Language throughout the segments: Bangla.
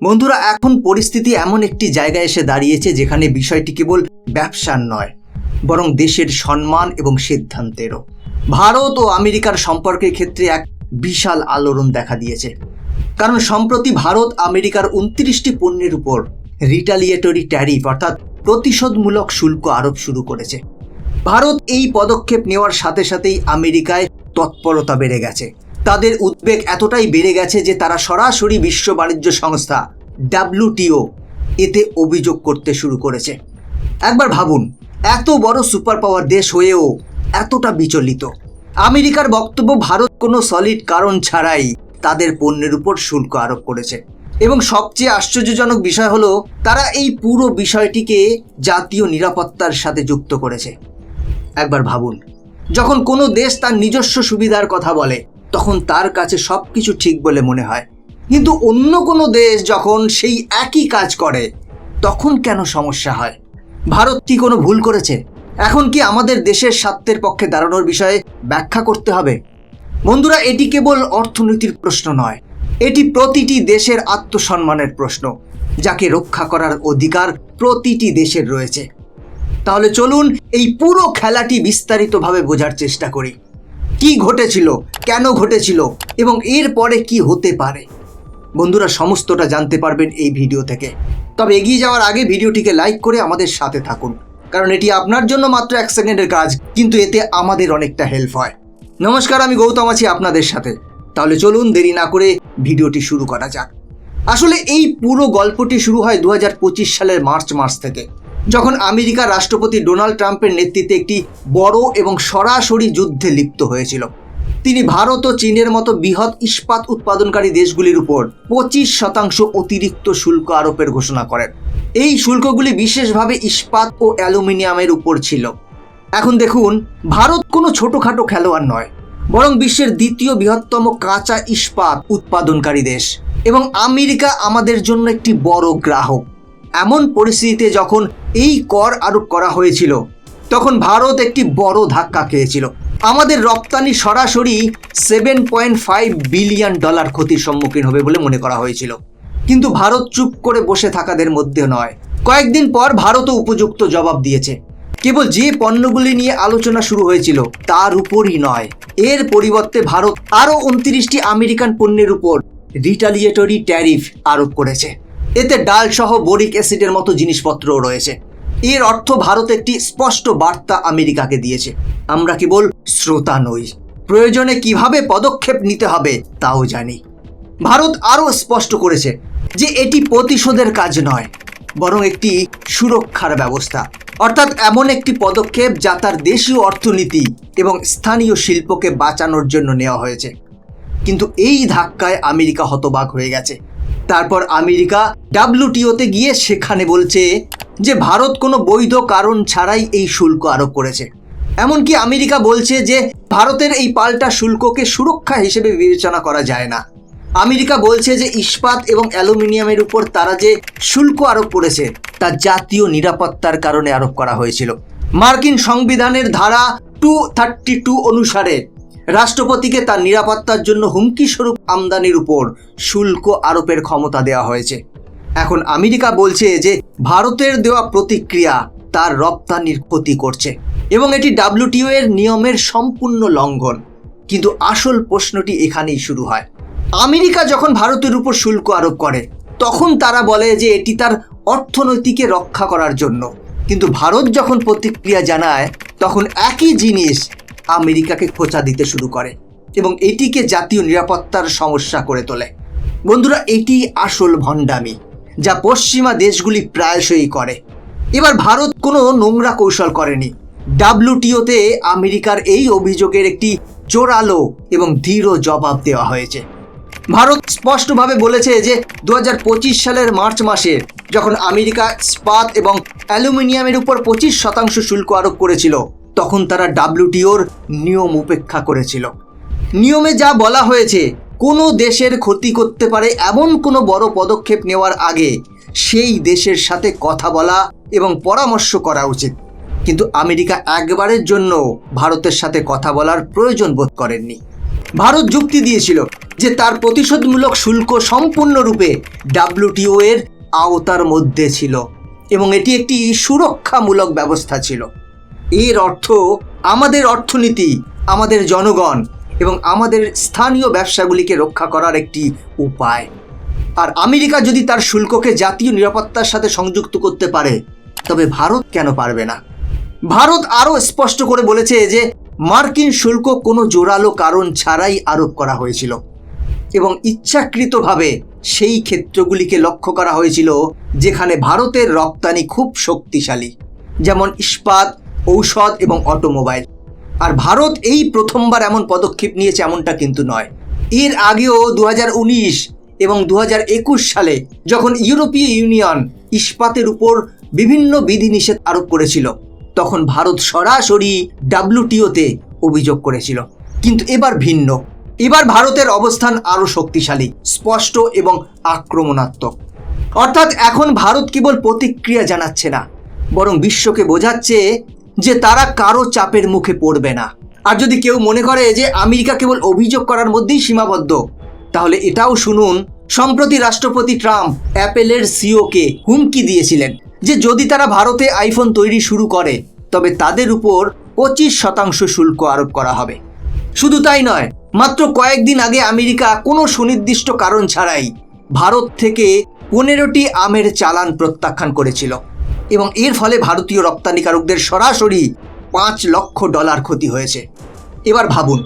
বন্ধুরা, এখন পরিস্থিতি এমন একটি জায়গায় এসে দাঁড়িয়েছে যেখানে বিষয়টি কেবল ব্যবসার নয়, বরং দেশের সম্মান এবং সিদ্ধান্তেরও। ভারত ও আমেরিকার সম্পর্কের ক্ষেত্রে এক বিশাল আলোড়ন দেখা দিয়েছে, কারণ সম্প্রতি ভারত আমেরিকার 29টি পণ্যের উপর রিটালিয়েটরি ট্যারিফ অর্থাৎ প্রতিশোধমূলক শুল্ক আরোপ শুরু করেছে। ভারত এই পদক্ষেপ নেওয়ার সাথে সাথেই আমেরিকায় তৎপরতা বেড়ে গেছে। তাদের উদ্বেগ এতটাই বেড়ে গেছে যে তারা সরাসরি বিশ্ব বাণিজ্য সংস্থা WTO এতে অভিযোগ করতে শুরু করেছে। একবার ভাবুন, এত বড় সুপার পাওয়ার দেশ হয়েও এতটা বিচলিত। আমেরিকার বক্তব্য, ভারত কোনো সলিড কারণ ছাড়াই তাদের পণ্যের উপর শুল্ক আরোপ করেছে। এবং সবচেয়ে আশ্চর্যজনক বিষয় হলো, তারা এই পুরো বিষয়টিকে জাতীয় নিরাপত্তার সাথে যুক্ত করেছে। একবার ভাবুন, যখন কোনো দেশ তার নিজস্ব সুবিধার কথা বলে তখন তার কাছে সব কিছু ঠিক বলে মনে হয়, কিন্তু অন্য কোনো দেশ যখন সেই একই কাজ করে তখন কেন সমস্যা হয়? ভারত কি কোনো ভুল করেছে? এখন কি আমাদের দেশের স্বার্থের পক্ষে দাঁড়ানোর বিষয়ে ব্যাখ্যা করতে হবে? বন্ধুরা, এটি কেবল অর্থনীতির প্রশ্ন নয়, এটি প্রতিটি দেশের আত্মসম্মানের প্রশ্ন, যাকে রক্ষা করার অধিকার প্রতিটি দেশের রয়েছে। তাহলে চলুন এই পুরো খেলাটি বিস্তারিতভাবে বোঝার চেষ্টা করি। কি ঘটেছিল, কেন ঘটেছিল এবং এর পরে কি হতে পারে। বন্ধুরা, সমস্তটা জানতে পারবেন এই ভিডিও থেকে। তবে এগিয়ে যাওয়ার আগে ভিডিওটিকে লাইক করে আমাদের সাথে থাকুন, কারণ এটি আপনার জন্য মাত্র 1 সেকেন্ডের কাজ, কিন্তু এতে আমাদের অনেকটা হেল্প হয়। নমস্কার, আমি গৌতম আছি আপনাদের সাথে। তাহলে চলুন দেরি না করে ভিডিওটি শুরু করা যাক। আসলে এই পুরো গল্পটি শুরু হয় 2025 সালের মার্চ মাস থেকে, যখন আমেরিকার রাষ্ট্রপতি ডোনাল্ড ট্রাম্পের নেতৃত্বে একটি বড় এবং সরাসরি যুদ্ধে লিপ্ত হয়েছিল। তিনি ভারত ও চীনের মতো বৃহৎ ইস্পাত উৎপাদনকারী দেশগুলির উপর 25% অতিরিক্ত শুল্ক আরোপের ঘোষণা করেন। এই শুল্কগুলি বিশেষভাবে ইস্পাত ও অ্যালুমিনিয়ামের উপর ছিল। এখন দেখুন, ভারত কোনো ছোটোখাটো খেলোয়াড় নয়, বরং বিশ্বের দ্বিতীয় বৃহত্তম কাঁচা ইস্পাত উৎপাদনকারী দেশ, এবং আমেরিকা আমাদের জন্য একটি বড় গ্রাহক। এমন পরিস্থিতিতে যখন এই কর আরোপ করা হয়েছিল, তখন ভারত একটি বড় ধাক্কা খেয়েছিল। আমাদের রপ্তানি সরাসরি $7.5 বিলিয়ন ক্ষতির সম্মুখীন হবে বলে মনে করা হয়েছিল। কিন্তু ভারত চুপ করে বসে থাকাদের মধ্যে নয়। কয়েকদিন পর ভারতও উপযুক্ত জবাব দিয়েছে। কেবল যে পণ্যগুলি নিয়ে আলোচনা শুরু হয়েছিল তার উপরই নয়, এর পরিবর্তে ভারত আরও 29টি আমেরিকান পণ্যের উপর রিটালিয়েটরি ট্যারিফ আরোপ করেছে। এতে ডাল সহ বোরিক অ্যাসিডের মতো জিনিসপত্রও রয়েছে। এর অর্থ ভারত একটি স্পষ্ট বার্তা আমেরিকাকে দিয়েছে, আমরা কেবল শ্রোতা নই, প্রয়োজনে কিভাবে পদক্ষেপ নিতে হবে তাও জানি। ভারত আরও স্পষ্ট করেছে যে এটি প্রতিশোধের কাজ নয়, বরং একটি সুরক্ষার ব্যবস্থা, অর্থাৎ এমন একটি পদক্ষেপ যা তার দেশীয় অর্থনীতি এবং স্থানীয় শিল্পকে বাঁচানোর জন্য নেওয়া হয়েছে। কিন্তু এই ধাক্কায় আমেরিকা হতবাক হয়ে গেছে। তারপর আমেরিকা WTOতে গিয়ে সেখানে বলছে যে ভারত কোনো বৈধ কারণ ছাড়াই এই শুল্ক আরোপ করেছে। এমনকি আমেরিকা বলছে যে ভারতের এই পাল্টা শুল্ককে সুরক্ষা হিসেবে বিবেচনা করা যায় না। আমেরিকা বলছে যে ইস্পাত এবং অ্যালুমিনিয়ামের উপর তারা যে শুল্ক আরোপ করেছে তা জাতীয় নিরাপত্তার কারণে আরোপ করা হয়েছিল। মার্কিন সংবিধানের ধারা 232 অনুসারে রাষ্ট্রপতিকে তার নিরাপত্তার জন্য হুমকিস্বরূপ আমদানির উপর শুল্ক আরোপের ক্ষমতা দেওয়া হয়েছে। এখন আমেরিকা বলছে যে ভারতের দেওয়া প্রতিক্রিয়া তার রপ্তানির ক্ষতি করছে এবং এটি WTO এর নিয়মের সম্পূর্ণ লঙ্ঘন। কিন্তু আসল প্রশ্নটি এখানেই শুরু হয়। আমেরিকা যখন ভারতের উপর শুল্ক আরোপ করে তখন তারা বলে যে এটি তার অর্থনীতিকে রক্ষা করার জন্য, কিন্তু ভারত যখন প্রতিক্রিয়া জানায় তখন একই জিনিস আমেরিকাকে খোঁচা দিতে শুরু করে এবং এটিকে জাতীয় নিরাপত্তার সমস্যা করে তোলে। বন্ধুরা, এটি আসল ভণ্ডামি যা পশ্চিমা দেশগুলি প্রায়শই করে। এবার ভারত কোনো নোংরা কৌশল করেনি। WTOতে আমেরিকার এই অভিযোগের একটি জোরালো এবং দৃঢ় জবাব দেওয়া হয়েছে। ভারত স্পষ্টভাবে বলেছে যে 2025 সালের মার্চ মাসে যখন আমেরিকা ইস্পাত এবং অ্যালুমিনিয়ামের উপর 25% শুল্ক আরোপ করেছিল, তখন তারা WTOর নিয়ম উপেক্ষা করেছিল। নিয়মে যা বলা হয়েছে, কোনো দেশের ক্ষতি করতে পারে এমন কোনো বড় পদক্ষেপ নেওয়ার আগে সেই দেশের সাথে কথা বলা এবং পরামর্শ করা উচিত। কিন্তু আমেরিকা একবারের জন্য ভারতের সাথে কথা বলার প্রয়োজন বোধ করেননি। ভারত যুক্তি দিয়েছিল যে তার প্রতিশোধমূলক শুল্ক সম্পূর্ণরূপে ডাব্লিউটিও এর আওতার মধ্যে ছিল এবং এটি একটি সুরক্ষামূলক ব্যবস্থা ছিল। এর অর্থ আমাদের অর্থনীতি, আমাদের জনগণ এবং আমাদের স্থানীয় ব্যবসাগুলিকে রক্ষা করার একটি উপায়। আর আমেরিকা যদি তার শুল্ককে জাতীয় নিরাপত্তার সাথে সংযুক্ত করতে পারে, তবে ভারত কেন পারবে না? ভারত আরও স্পষ্ট করে বলেছে যে মার্কিন শুল্ক কোনো জোরালো কারণ ছাড়াই আরোপ করা হয়েছিল এবং ইচ্ছাকৃতভাবে সেই ক্ষেত্রগুলিকে লক্ষ্য করা হয়েছিল যেখানে ভারতের রপ্তানি খুব শক্তিশালী, যেমন ইস্পাত, ঔষধ এবং অটোমোবাইল। আর ভারত এই প্রথমবার এমন পদক্ষেপ নিয়েছে এমনটা কিন্তু নয়। এর আগেও 2019 এবং 2021 সালে যখন ইউরোপীয় ইউনিয়ন ইস্পাতের উপর বিভিন্ন বিধিনিষেধ আরোপ করেছিল, তখন ভারত সরাসরি ডাব্লিউটিওতে অভিযোগ করেছিল। কিন্তু এবার ভিন্ন। এবার ভারতের অবস্থান আরও শক্তিশালী, স্পষ্ট এবং আক্রমণাত্মক। অর্থাৎ এখন ভারত কেবল প্রতিক্রিয়া জানাচ্ছে না, বরং বিশ্বকে বোঝাচ্ছে যে তারা কারো চাপের মুখে পড়বে না। আর যদি কেউ মনে করে যে আমেরিকা কেবল অভিযোগ করার মধ্যেই সীমাবদ্ধ, তাহলে এটাও শুনুন, সম্প্রতি রাষ্ট্রপতি ট্রাম্প অ্যাপেলের সিইওকে হুমকি দিয়েছিলেন যে যদি তারা ভারতে আইফোন তৈরি শুরু করে, তবে তাদের উপর 25% শুল্ক আরোপ করা হবে। শুধু তাই নয়, মাত্র কয়েকদিন আগে আমেরিকা কোনো সুনির্দিষ্ট কারণ ছাড়াই ভারত থেকে 15টি আমের চালান প্রত্যাখ্যান করেছিল এবং এর ফলে ভারতীয় রপ্তানিকারকদের সরাসরি $5 লক্ষ ক্ষতি হয়েছে। এবার ভাবুন,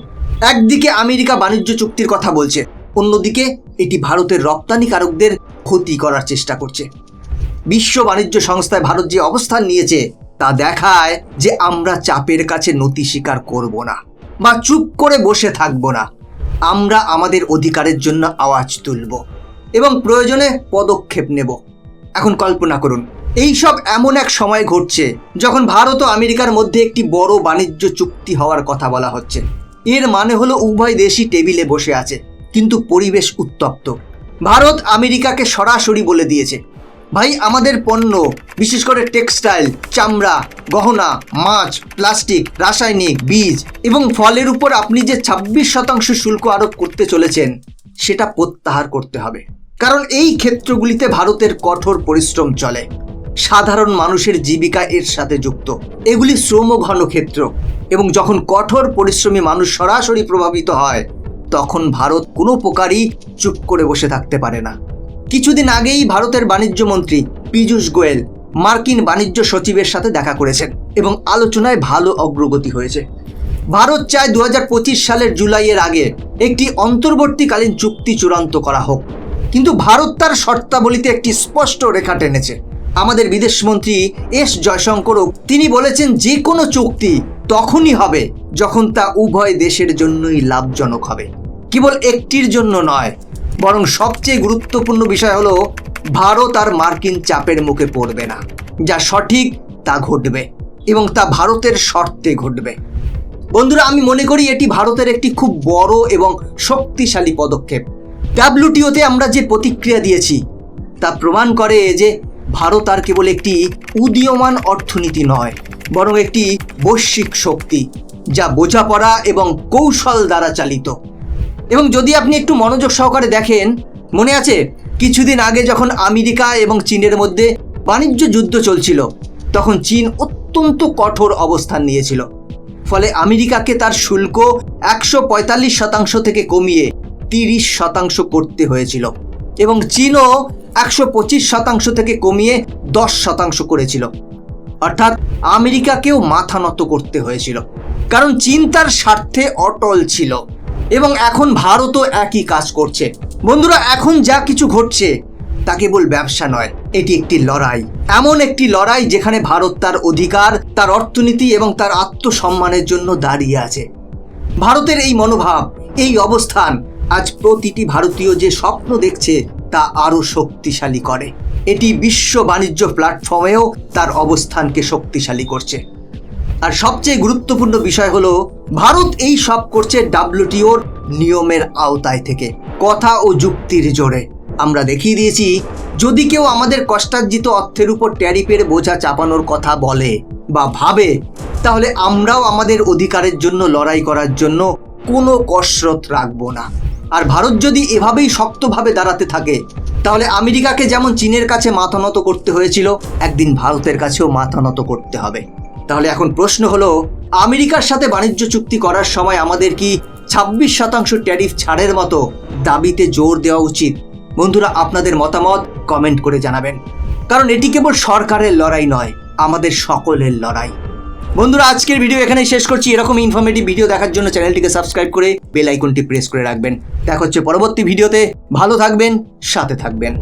একদিকে আমেরিকা বাণিজ্য চুক্তির কথা বলছে, অন্যদিকে এটি ভারতের রপ্তানিকারকদের ক্ষতি করার চেষ্টা করছে। বিশ্ব বাণিজ্য সংস্থায় ভারত যে অবস্থান নিয়েছে তা দেখায় যে আমরা চাপের কাছে নতি স্বীকার করব না বা চুপ করে বসে থাকব না। আমরা আমাদের অধিকারের জন্য আওয়াজ তুলব এবং প্রয়োজনে পদক্ষেপ নেব। এখন কল্পনা করুন, এই সব এমন এক সময় ঘটছে যখন ভারত ও আমেরিকার মধ্যে একটি বড় বাণিজ্য চুক্তি হওয়ার কথা বলা হচ্ছে। এর মানে হলো উভয় দেশই টেবিলে বসে আছে, কিন্তু পরিবেশ উত্তপ্ত। ভারত আমেরিকাকে সরাসরি বলে দিয়েছে, ভাই, আমাদের পণ্য, বিশেষ করে টেক্সটাইল, চামড়া, গহনা, মাছ, প্লাস্টিক, রাসায়নিক, বীজ এবং ফলের উপর আপনি যে 26% শুল্ক আরোপ করতে চলেছেন সেটা প্রত্যাহার করতে হবে। কারণ এই ক্ষেত্রগুলিতে ভারতের কঠোর পরিশ্রম চলে, সাধারণ মানুষের জীবিকা এর সাথে যুক্ত। এগুলি শ্রমঘন ক্ষেত্র এবং যখন কঠোর পরিশ্রমী মানুষ সরাসরি প্রভাবিত হয়, তখন ভারত কোনো প্রকারই চুপ করে বসে থাকতে পারে না। কিছুদিন আগেই ভারতের বাণিজ্য মন্ত্রী পীযূষ গোয়েল মার্কিন বাণিজ্য সচিবের সাথে দেখা করেছেন এবং আলোচনায় ভালো অগ্রগতি হয়েছে। ভারত চায় 2025 সালের জুলাইয়ের আগে একটি অন্তর্বর্তীকালীন চুক্তি চূড়ান্ত করা হোক, কিন্তু ভারত তার শর্তাবলীতে একটি স্পষ্ট রেখা টেনেছে। আমাদের বিদেশমন্ত্রী এস জয়শঙ্করও তিনি বলেছেন যে কোনো চুক্তি তখনই হবে যখন তা উভয় দেশের জন্যই লাভজনক হবে, কেবল একটির জন্য নয়। বরং সবচেয়ে গুরুত্বপূর্ণ বিষয় হলো ভারত আর মার্কিন চাপের মুখে পড়বে না। যা সঠিক তা ঘটবে এবং তা ভারতের শর্তে ঘটবে। বন্ধুরা, আমি মনে করি এটি ভারতের একটি খুব বড় এবং শক্তিশালী পদক্ষেপ। ডাব্লিউটিওতে আমরা যে প্রতিক্রিয়া দিয়েছি তা প্রমাণ করে যে ভারত আর কেবল একটি উদীয়মান অর্থনীতি নয়, বরং একটি বৈশ্বিক শক্তি যা বোঝাপড়া এবং কৌশল দ্বারা চালিত। এবং যদি আপনি একটু মনোযোগ সহকারে দেখেন, মনে আছে কিছুদিন আগে যখন আমেরিকা এবং চীনের মধ্যে বাণিজ্য যুদ্ধ চলছিল, তখন চীন অত্যন্ত কঠোর অবস্থান নিয়েছিল। ফলে আমেরিকাকে তার শুল্ক 145% থেকে কমিয়ে 30% করতে হয়েছিল এবং চীনও 125% থেকে কমিয়ে 10% করেছিল। অর্থাৎ আমেরিকাকেও মাথা নত করতে হয়েছিল, কারণ চীন তার স্বার্থে অটল ছিল। এবং এখন ভারতও একই কাজ করছে। বন্ধুরা, এখন যা কিছু ঘটছে তা কেবল ব্যবসা নয়, এটি একটি লড়াই। এমন একটি লড়াই যেখানে ভারত তার অধিকার, তার অর্থনীতি এবং তার আত্মসম্মানের জন্য দাঁড়িয়ে আছে। ভারতের এই মনোভাব, এই অবস্থান আজ প্রতিটি ভারতীয় যে স্বপ্ন দেখছে তা আরও শক্তিশালী করে। এটি বিশ্ব বাণিজ্য প্ল্যাটফর্মেও তার অবস্থানকে শক্তিশালী করছে। আর সবচেয়ে গুরুত্বপূর্ণ বিষয় হলো ভারত এই সব করছে ডাব্লিউটিওর নিয়মের আওতায় থেকে, কথা ও যুক্তির জোরে। আমরা দেখিয়ে দিয়েছি, যদি কেউ আমাদের কষ্টার্জিত অর্থের উপর ট্যারিফের বোঝা চাপানোর কথা বলে বা ভাবে, তাহলে আমরাও আমাদের অধিকারের জন্য লড়াই করার জন্য কোনো কসরত রাখবো না। আর ভারত যদি এভাবেই শক্তভাবে দাঁড়াতে থাকে, তাহলে আমেরিকাকে যেমন চীনের কাছে মাথা নত করতে হয়েছিল, একদিন ভারতের কাছেও মাথা নত করতে হবে। তাহলে এখন প্রশ্ন হলো, আমেরিকার সাথে বাণিজ্য চুক্তি করার সময় আমাদের কি 26% ট্যারিফ ছাড়ের মতো দাবিতে জোর দেওয়া উচিত? বন্ধুরা, আপনাদের মতামত কমেন্ট করে জানাবেন, কারণ এটি কেবল সরকারের লড়াই নয়, আমাদের সকলের লড়াই। বন্ধুরা, আজকের ভিডিও এখানেই শেষ করছি। এরকম ইনফরমেটিভ ভিডিও দেখার জন্য চ্যানেলটিকে সাবস্ক্রাইব করে বেল আইকনটি প্রেস করে রাখবেন। দেখা হচ্ছে পরবর্তী ভিডিওতে। ভালো থাকবেন, সাথে থাকবেন।